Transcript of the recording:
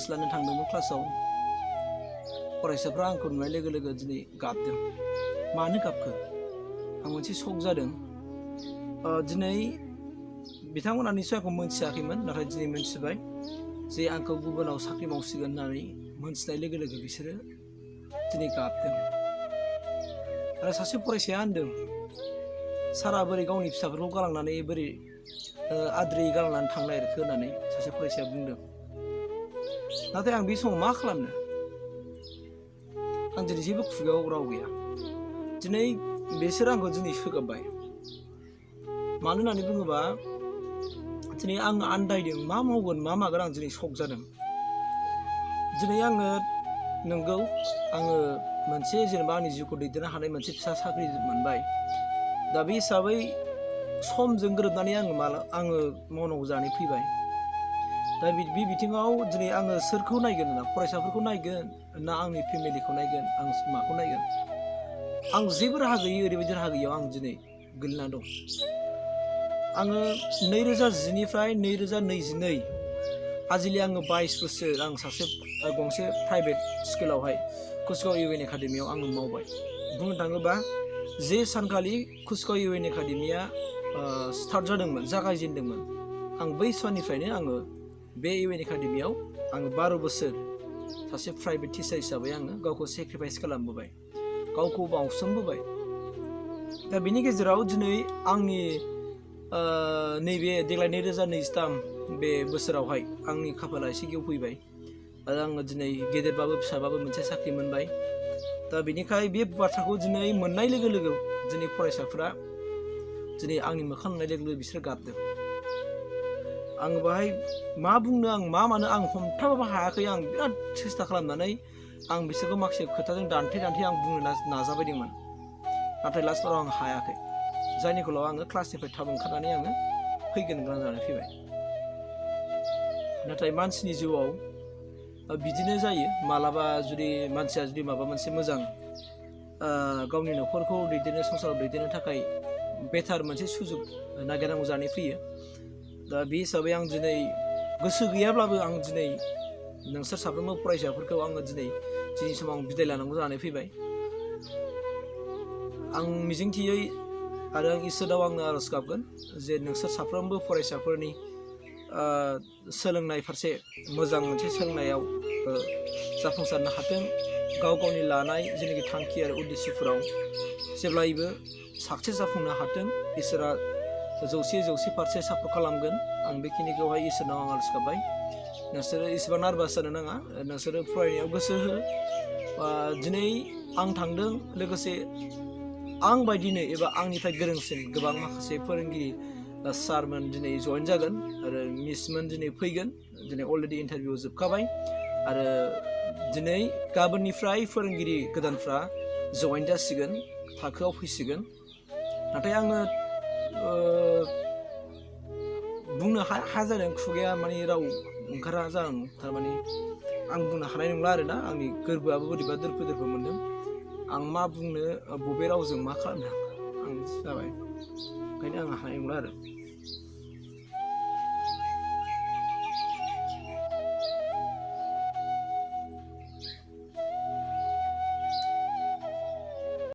class लानो थांदोंमोन क्लासाव फरायसाफ्रा आंखौ नुनाय लोगो लोगो दिनै गाबदों मानो गाबखो आं मोनसे शक जादों दिनै बिथांमोना निसय आंखौ मोनथियाखैमोन नाथाय दिनै मोनथिबाय जे आंखौ गुबुनाव साख्रि मावसिगोन होननानै मोनथिनाय लोगो लोगो बिसोरो दिनै गाबदों आरो सासे फरायसाया होनदों सारा बोरै गावनि फिसाफोरखौ गालांनानै बोरै आद्रियै गालांनानै थांनो नागिरखो होननानै सासे फरायसाया बुंदों नाथाय आं बे समाव मा खालामनो आं दिनै जेबो खुगायाव राव गैया दिनै बिसोर आंखौ दिनै सोगाबबाय मानो होननानै बुङोबा दिनै आं आन्दायदों मा मावगोन मा मागोन आं दिनै शक जादों दिनै आङो नंगौ आङो मोनसे जेनेबा आंनि जिउखौ दैदेननो हानाय मोनसे फिसा साख्रि मोनबाय दा बे हिसाबै समजों गोरोबनानै आङो मावनांगौ जानानै फैबाय दा बे बिथिङाव दिनै आङो सोरखौ नायगोन ना फरायसाफोरखौ नायगोन ना आंनि फेमिलिखौ नायगोन आं माखौ नायगोन आं जेबो राहा गैयै ओरैबायदि राहा गैयैयाव आं दिनै गोलैना दं आङो 2010निफ्राय 2022 आजिलि आङो 22 बोसोर आं सासे गंसे प्राइभेट स्कुलावहाय कुसगाव इउ एन एकाडेमियाव आङो मावबाय बुंनो थाङोबा जे सानखालि कुसगाव इउ एन एकाडेमिया स्टार्ट जादोंमोन जागायजेनदोंमोन आं बै समनिफ्रायनो आङो बे इउ एन एकाडेमियाव आङो 12 बोसोर सासे प्राइभेट टिचार हिसाबै आङो गावखौ सेक्रिफाइस खालामबोबाय गावखौ बावसोमबोबाय दा बिनि गेजेराव दिनै आंनि नैबे देग्लाय 2023 बे बोसोरावहाय आंनि खाफाला एसे गेवफैबाय आरो आङो दिनै गेदेरबाबो फिसाबाबो मोनसे साख्रि मोनबाय दा बेनिखाय बे बाथ्राखौ दिनै मोननाय लोगो लोगो दिनै फरायसाफोरा दिनै आंनि मोखां नुनाय लोगो लोगो बिसोर गाबदों आङो बाहाय मा बुंनो आं मा मानो आं हमथाबाबो हायाखै आं बिराद सेस्था खालामनानै आं बिसोरखौ माखासे खोथाजों दान्थे आं बुंनो नाजाबायदोंमोन नाथाय लास्टफोराव आं हायाखै जायनि फलाव आङो क्लासनिफ्राय थाब ओंखारनानै आङो फैगोन गोनां जानानै फैबाय नाथाय मानसिनि जिउआव बिदिनो जायो मालाबा जुदि मानसिया जुदि माबा मोनसे मोजां गावनि न'खरखौ दैदेननो संसाराव दैदेननो थाखाय बेटार मोनसे सुजुग नागिरनांगौ जानानै फैयो दा बे हिसाबै आं दिनै गोसो गैयाब्लाबो आं दिनै नोंसोर साफ्रोमबो फरायसाफोरखौ आङो दिनै समाव आं बिदाय लानांगौ जानानै फैबाय आं मिजिंथियै आरो आं इसोराव आङो आरज गाबगोन जे नोंसोर साफ्रोमबो फरायसाफोरनि सोलोंनाय फारसे मोजां मोनसे सोलोंनायाव जाफुंसारनो हाथों गाव गावनि लानाय जेनाखि थांखि आरो उद्देश्यफोराव जेब्लायबो साक्सेस जाफुंनो हाथों इसोरा 100% सापर्ट खालामगोन आं बेखिनिखौहाय इसोरनाव आं आरज गाबबाय नोंसोरो इसेबां नार्भास जानो नाङा नोंसोरो फरायनायाव गोसो हो दिनै आं थांदों लोगोसे आं बायदिनो एबा आंनिफ्राय गोरोंसिन गोबां माखासे फोरोंगिरि सारमोन दिनै जइन जागोन आरो मिसमोन दिनै फैगोन दिनै अलरेडि इन्टारभिउ जोबखाबाय आरो दिनै गाबोननिफ्राय फोरोंगिरि गोदानफ्रा जइन जासिगोन थाखोआव फैसिगोन नाथाय आङो बुंनो हाया जादों खुगाया माने राव ओंखारा जादों थारमाने आं बुंनो हानाय नंला आरोना आंनि गोरबोआबो बोरैबा दोरफो मोनदों आं मा बुंनो बबे रावजों मा खालामनो आं जाबाय ओंखायनो आं हानाय नंला आरो